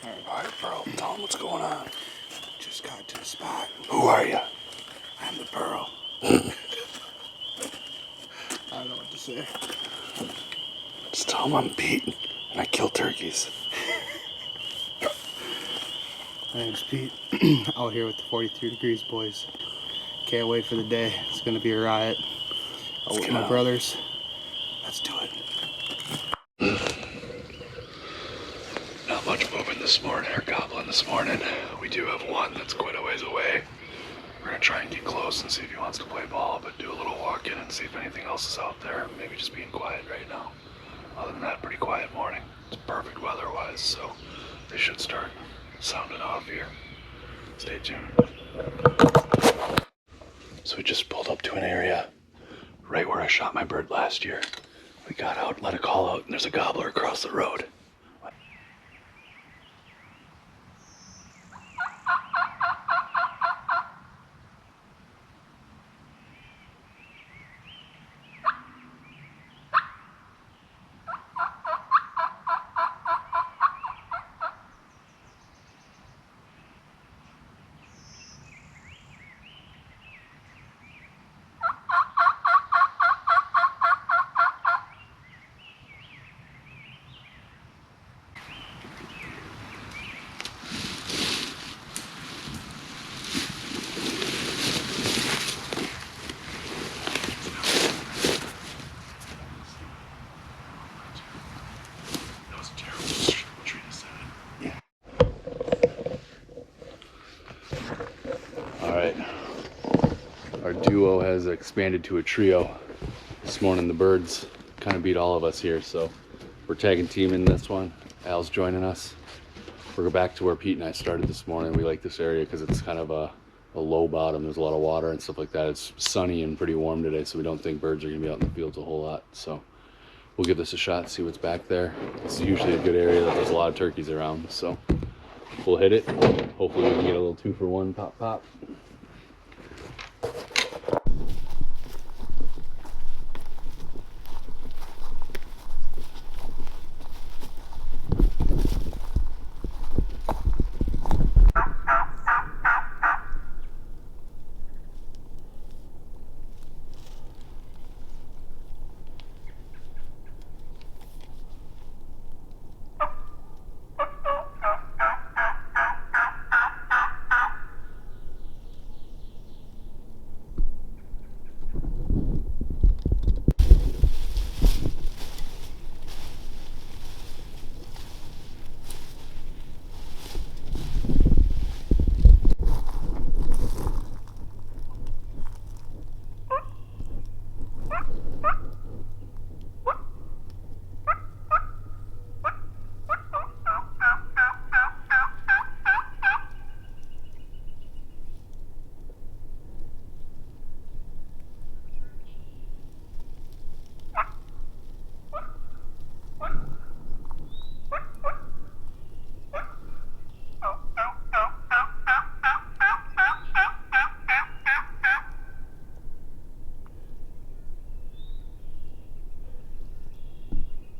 Alright, bro, tell him what's going on. Just got to the spot. Who are you? I'm the burrow. I don't know what to say. Just tell him I'm Pete and I kill turkeys. My name's Pete. Out here with the 43 Degrees boys. Can't wait for the day. It's gonna be a riot. Out with my brothers. Let's do it. Not much moving this morning, or gobbling this morning. We do have one that's quite a ways away. We're gonna try and get close and see if he wants to play ball, but do a little walk in and see if anything else is out there. Maybe just being quiet right now. Other than that, pretty quiet morning. It's perfect weather-wise, so they should start sounding off here. Stay tuned. So we just pulled up to an area right where I shot my bird last year. We got out, let a call out, and there's a gobbler across the road. Alright, our duo has expanded to a trio. This morning the birds kind of beat all of us here, so we're tagging team in this one. Al's joining us. We're back to where Pete and I started this morning. We like this area because it's kind of a low bottom. There's a lot of water and stuff like that. It's sunny and pretty warm today, so we don't think birds are going to be out in the fields a whole lot. So we'll give this a shot, see what's back there. It's usually a good area that there's a lot of turkeys around, so we'll hit it. Hopefully we can get a little 2-for-1 pop.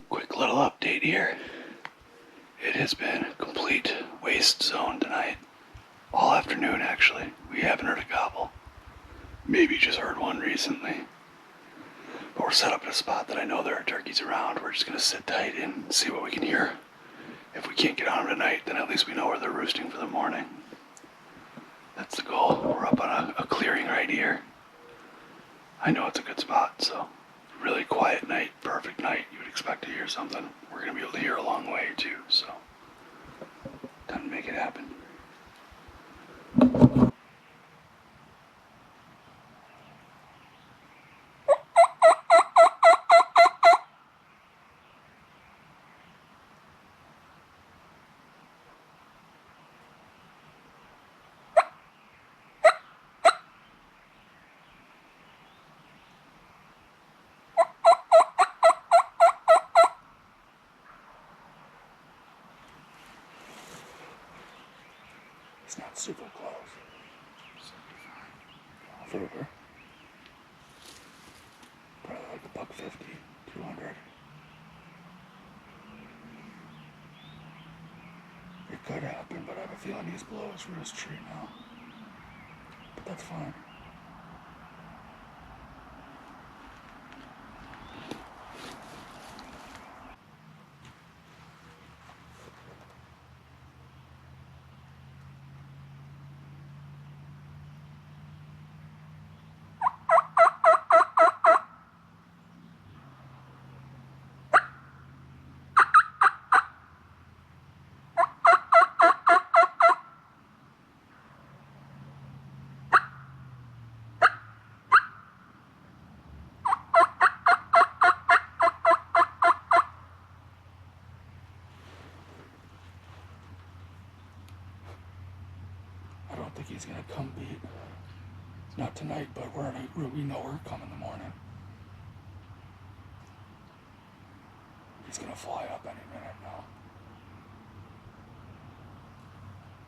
Quick little update here. It has been a complete waste zone tonight. All afternoon, actually. We haven't heard a gobble. Maybe just heard one recently. But we're set up in a spot that I know there are turkeys around. We're just going to sit tight and see what we can hear. If we can't get on them tonight, then at least we know where they're roosting for the morning. That's the goal. We're up on a clearing right here. I know it's a good spot, so really quiet night, perfect night. You would expect to hear something. We're going to be able to hear a long way too, so time to make it happen. It's not super close. Over. Probably like $150, 200. could happen, but I have a feeling he's below his roost tree now. But that's fine. I don't think he's gonna come beat. Not tonight, but we know we're coming in the morning. He's gonna fly up any minute now.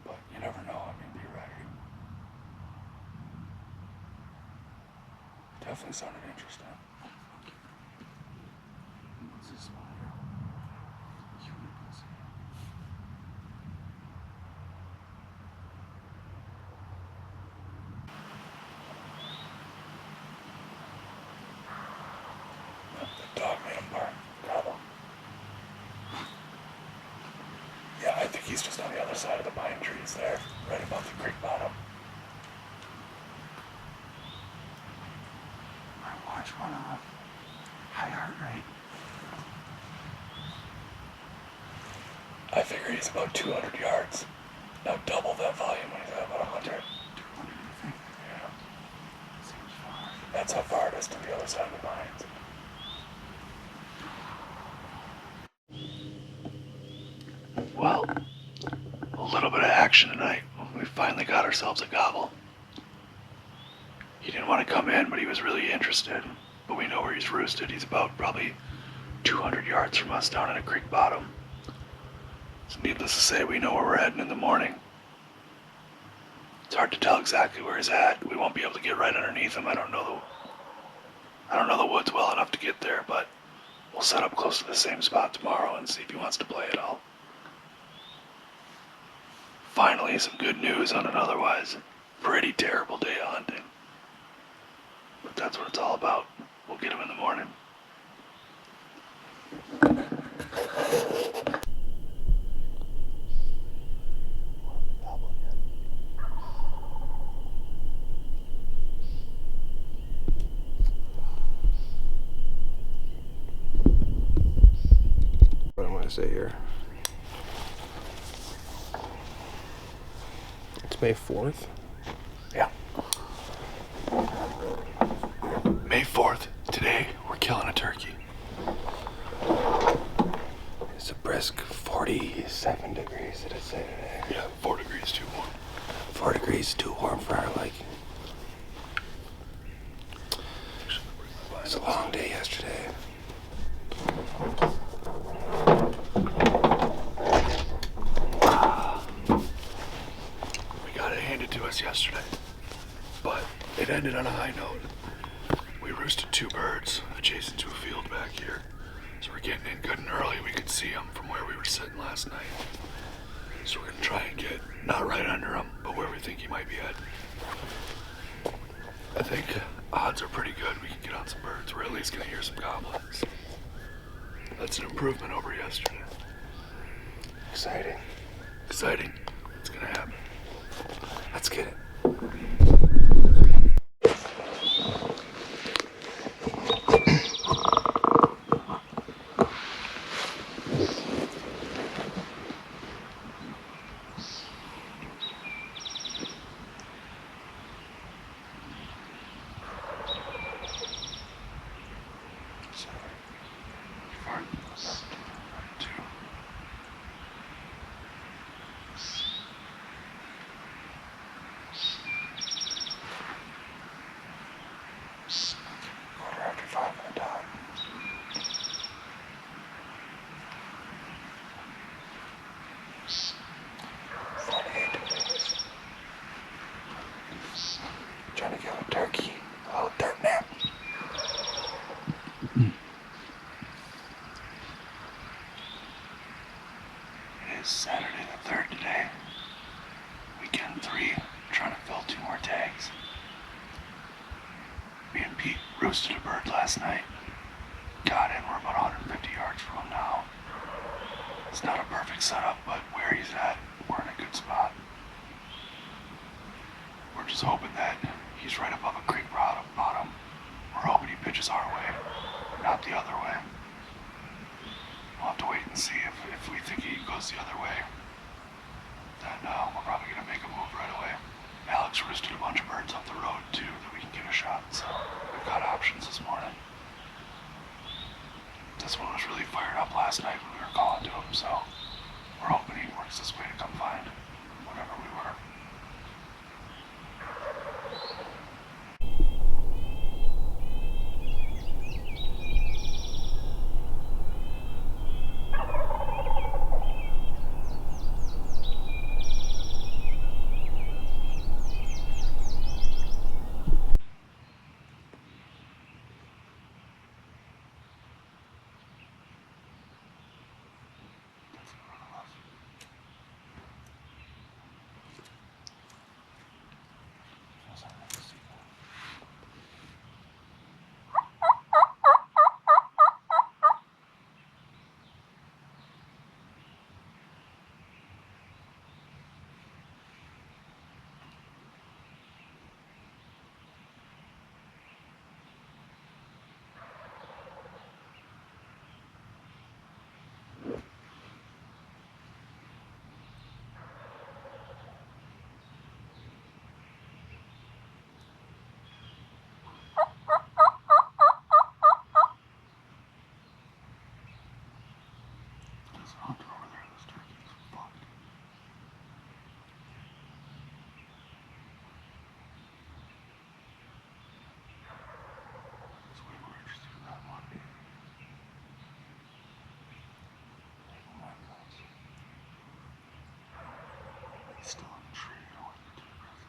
But you never know, I mean, be ready. Definitely sounded interesting. What's this one here? Human pussy. The dog made him bark. Got him. Yeah, I think he's just on the other side of the pine trees there, right above the creek bottom. I watch one of them. High heart rate. I figure he's about 200 yards. Now double that volume when he's at about 100. 200, you think? Yeah. Seems far. That's how far it is to the other side of the pines. Well, a little bit of action tonight. We finally got ourselves a gobble. He didn't want to come in, but he was really interested. But we know where he's roosted. He's about probably 200 yards from us down in a creek bottom. So needless to say, we know where we're heading in the morning. It's hard to tell exactly where he's at. We won't be able to get right underneath him. I don't know the woods well enough to get there, but we'll set up close to the same spot tomorrow and see if he wants to play at all. Finally, some good news on an otherwise pretty terrible day of hunting. But that's what it's all about. We'll get him in the morning. What I'm gonna say here. It's May 4th. Yeah. May 4th. Today, we're killing a turkey. It's a brisk 47 degrees, did it say today? Yeah, 4 degrees too warm. 4 degrees too warm for our liking. It's a long day yesterday. We got it handed to us yesterday, but it ended on a high note. We roosted 2 birds adjacent to a field back here, so we're getting in good and early. We could see them from where we were sitting last night. So we're gonna try and get not right under him, but where we think he might be at. I think odds are pretty good we can get on some birds. We're at least gonna hear some gobblers. That's an improvement over yesterday. Exciting. Exciting. It's gonna happen. Let's get it. Trying to kill a turkey. Oh, dirt nap. is Saturday the 3rd today. Weekend 3, trying to fill 2 more tags. Me and Pete roosted a bird last night. Got in, we're about 150 yards from him now. It's not a perfect setup, but where he's at, we're in a good spot. We're just hoping that he's right above a creek bottom. We're hoping he pitches our way, not the other way. We'll have to wait and see if we think he goes the other way. Then we're probably going to make a move right away. Alex roosted a bunch of birds up the road too that we can give a shot, so we've got options this morning. This one was really fired up last night when we were calling to him, so we're hoping he works this way to come find whatever we were. Still in the tree, I don't want to get too aggressive.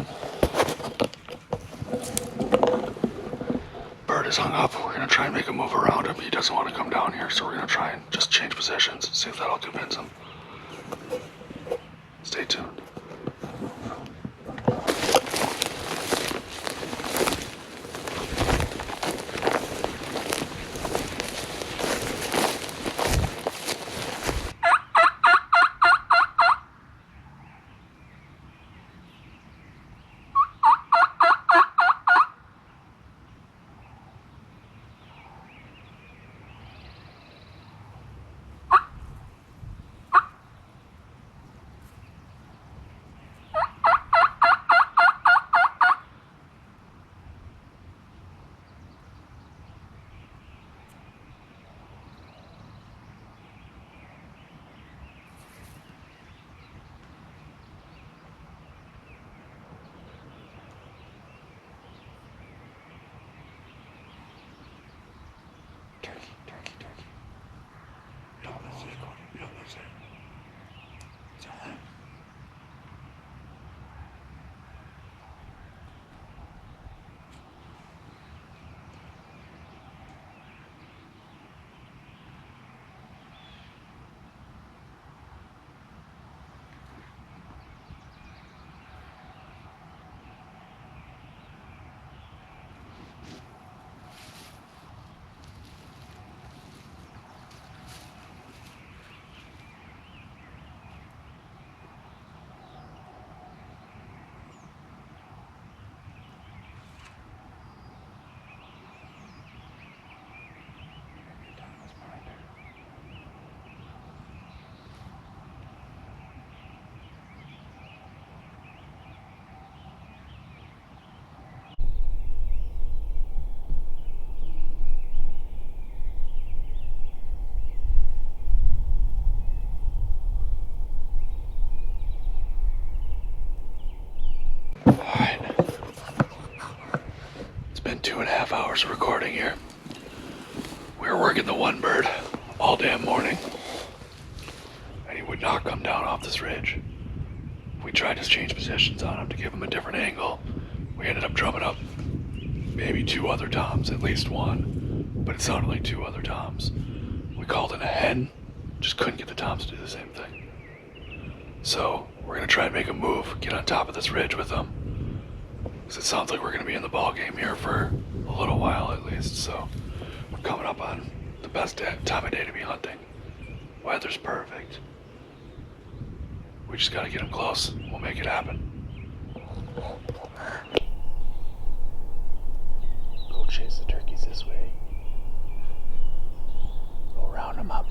on. Bird is hung up. We're gonna try and make a move around him. He doesn't want to come down here, so we're gonna try and just change positions, see if that'll convince him. Stay tuned. Alright. It's been 2.5 hours of recording here. We were working the one bird all damn morning, and he would not come down off this ridge. We tried to change positions on him to give him a different angle. We ended up drumming up maybe 2 other toms, at least one, but it sounded like 2 other toms. We called in a hen, just couldn't get the toms to do the same thing. So we're gonna try and make a move, get on top of this ridge with them, because it sounds like we're gonna be in the ball game here for a little while at least. So we're coming up on the best time of day to be hunting. Weather's perfect. We just gotta get him close. We'll make it happen. Go chase the turkeys this way. Go round them up.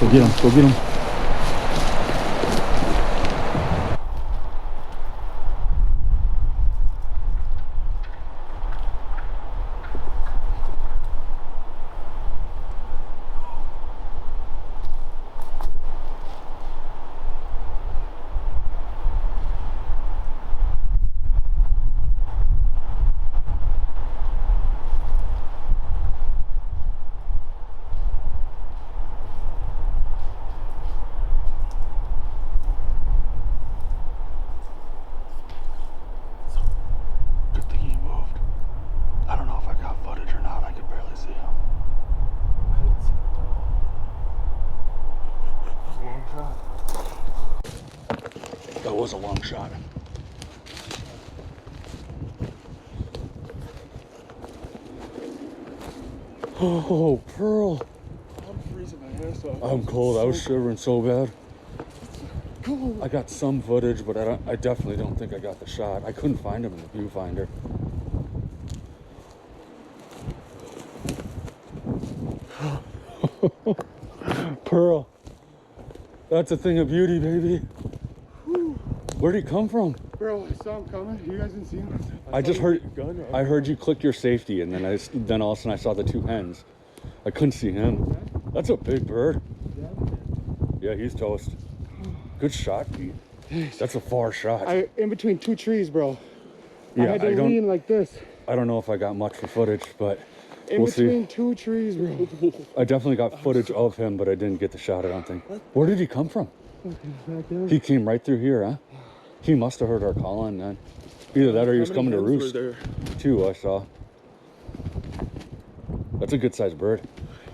Go get him. Go get him. That was a long shot. Oh, Pearl. I'm freezing my ass off. I'm cold. I was shivering so bad. I got some footage, but I definitely don't think I got the shot. I couldn't find him in the viewfinder. Pearl. That's a thing of beauty, baby. Where'd he come from? Bro, I saw him coming. You guys didn't see him? I just heard. I heard you click your safety, and then all of a sudden I saw the two hens. I couldn't see him. That's a big bird. Yeah, he's toast. Good shot, Pete. That's a far shot. In between two trees, bro. Yeah, I had to lean like this. I don't know if I got much for footage, but In we'll between see. two trees, bro. I definitely got footage of him, but I didn't get the shot, I don't think. Where did he come from? Back there. He came right through here, huh? He must have heard our call on then. Either that or he was coming to roost. Two, I saw. That's a good sized bird.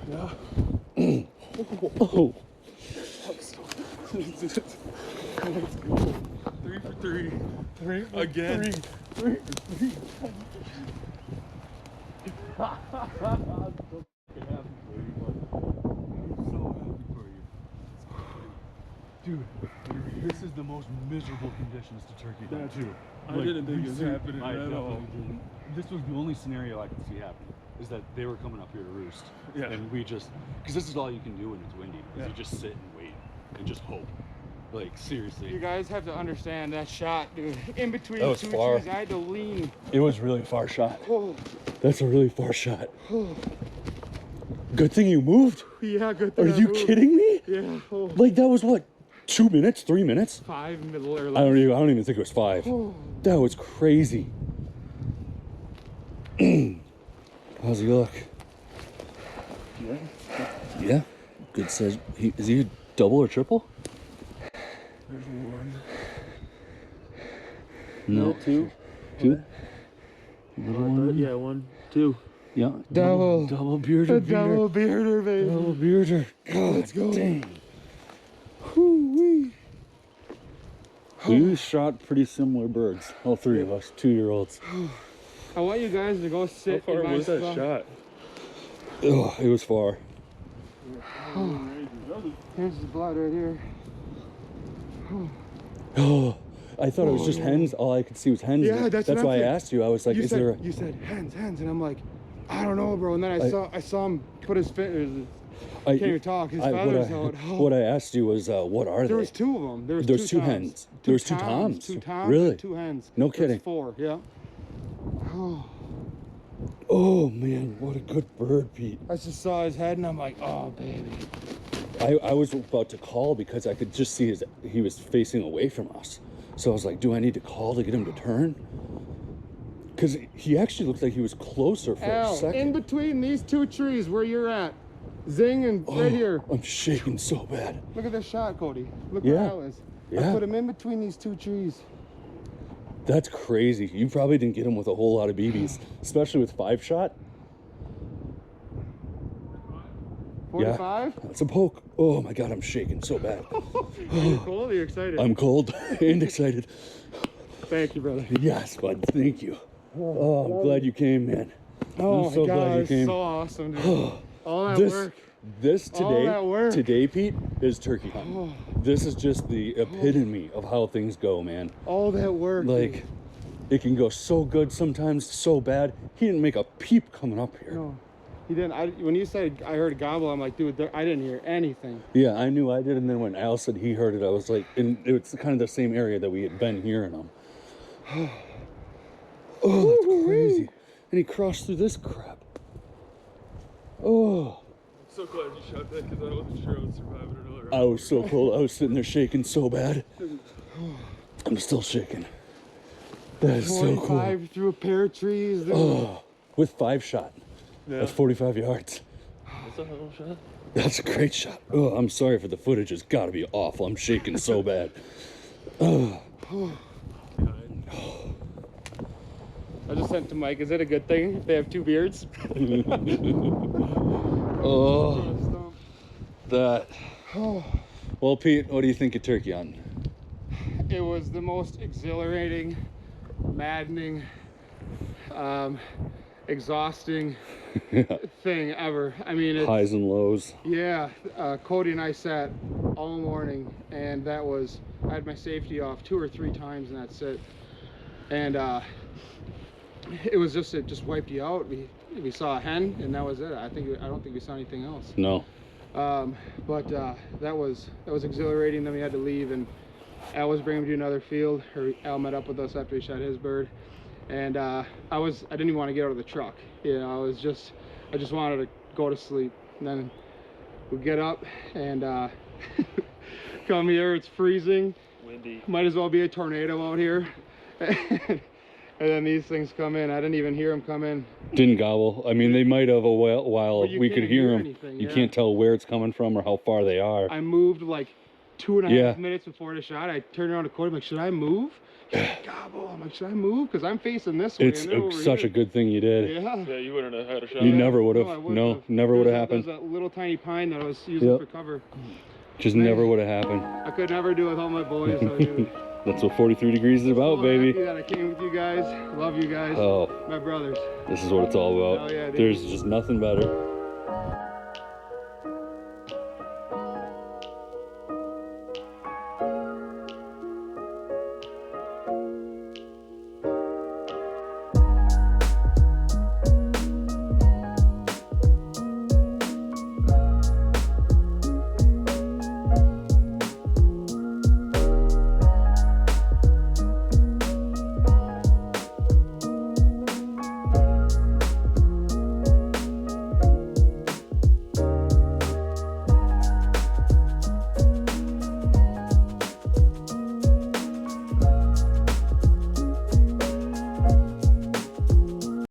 Yeah. Oh. Let's go. 3 for 3. 3 for again. 3 for 3. I'm so happy for you, bud. I'm so happy for you. Dude, this is the most miserable conditions to turkey hunt. That too. I Like, didn't think it was happening I at definitely all. didn't. This was the only scenario I could see happening, is that they were coming up here to roost. Yeah. And we just, because this is all you can do when it's windy, is Yeah. you just sit and wait and just hope. Like, seriously. You guys have to understand that shot, dude. In between That was two far. trees, I had to lean. It was really far shot. Oh. That's a really far shot. Good thing you moved. Yeah, good Are thing I you moved. kidding me? Yeah. Oh. Like, that was what, 2 minutes, 3 minutes? 5 middle or I don't even think it was 5. Oh. That was crazy. How's he look? Yeah. Yeah, good size. Is he a double or triple? There's one. No, Two. two. Little one. Yeah, 1, 2. Yeah, Double bearder. double bearder, baby. Double bearder. God, Let's go. Dang. Whoo-wee. We shot pretty similar birds, all three of us, 2-year-olds. I want you guys to go How sit far in my was that spot. shot? Oh, it was far. Here's the blood right here. Oh, I thought it was just hens. All I could see was hens. Yeah, that's what I'm why I saying. asked you. I was like, You is said, there? you said hands, and I'm like, I don't know, bro. And then I saw him put his fingers. I Can't even talk. His feathers out. What I asked you was, what are There they? was 2 of them. There was There's 2 toms. hens. There was 2 toms. 2 toms. Really? And 2 hens. No There's kidding. 4. Yeah. Oh, Oh man, what a good bird, Pete. I just saw his head and I'm like, oh baby. I was about to call because I could just see he was facing away from us. So I was like, do I need to call to get him to turn? Because he actually looked like he was closer for a Al, second. in between these 2 trees where you're at, Zing and right here. I'm shaking so bad. Look at this shot, Cody. Look Yeah. where Al is. Yeah. I put him in between these 2 trees. That's crazy. You probably didn't get him with a whole lot of BBs, especially with 5 shot. 45? That's a poke. Oh my God, I'm shaking so bad. You're cold or you're excited? I'm cold and excited. Thank you, brother. Yes, bud. Thank you. Oh, I'm glad you came, man. Oh I'm so my glad God, you it's came. so awesome, dude. All that work. This All that work. today, Pete, is turkey hunting. This is just the epitome of how things go, man. All that work. Like, dude. it can go so good sometimes, so bad. He didn't make a peep coming up here. No. He didn't. When you said I heard a gobble, I'm like, dude, I didn't hear anything. Yeah, I knew I did, and then when Al said he heard it, I was like, and it's kind of the same area that we had been hearing them. Oh, that's crazy. And he crossed through this crap. Oh. I'm so glad you shot that because I wasn't sure I would survive it or not. I was so cold. I was sitting there shaking so bad. I'm still shaking. That is so cool. 25 through a pair of trees. Oh, with 5 shot. Yeah. That's 45 yards. That's a hell of a shot. That's a great shot. Oh, I'm sorry for the footage. It's got to be awful. I'm shaking so bad. Oh. I just sent to Mike. Is it a good thing if they have 2 beards? Oh, that. Well, Pete, what do you think of turkey hunting? It was the most exhilarating, maddening, exhausting thing ever. I mean, it's, Highs and lows. yeah. Cody and I sat all morning, and that was, I had my safety off 2 or 3 times, and that's it. And it was just, it just wiped you out. We saw a hen, and that was it. I don't think we saw anything else. No. But that was exhilarating. Then we had to leave, and Al was bringing him to another field. Or Al met up with us after he shot his bird, and I didn't even want to get out of the truck. You know, I just wanted to go to sleep. And then we get up and come here. It's freezing. Windy. Might as well be a tornado out here. And then these things come in. I didn't even hear them come in. Didn't gobble. I mean, they might have a while. But you We could can't hear hear them. anything, You yeah. can't tell where it's coming from or how far they are. I moved like 2.5 Yeah. minutes before the shot. I turned around to Cody. I'm like, should I move? He's like, gobble. I'm like, should I move? Because I'm facing this way. It's and they're over such here. a good thing you did. Yeah. Yeah, you wouldn't have had a shot. You never would have. I wouldn't No, have. never would have There's happened. a little tiny pine that I was using Yep. for cover. Just never would have happened. I could never do it with all my boys. So dude, That's what 43 degrees is about, so baby. happy that I came with you guys. Love you guys. Oh, My brothers. this is what it's all about. Oh, yeah, dude. There's just nothing better.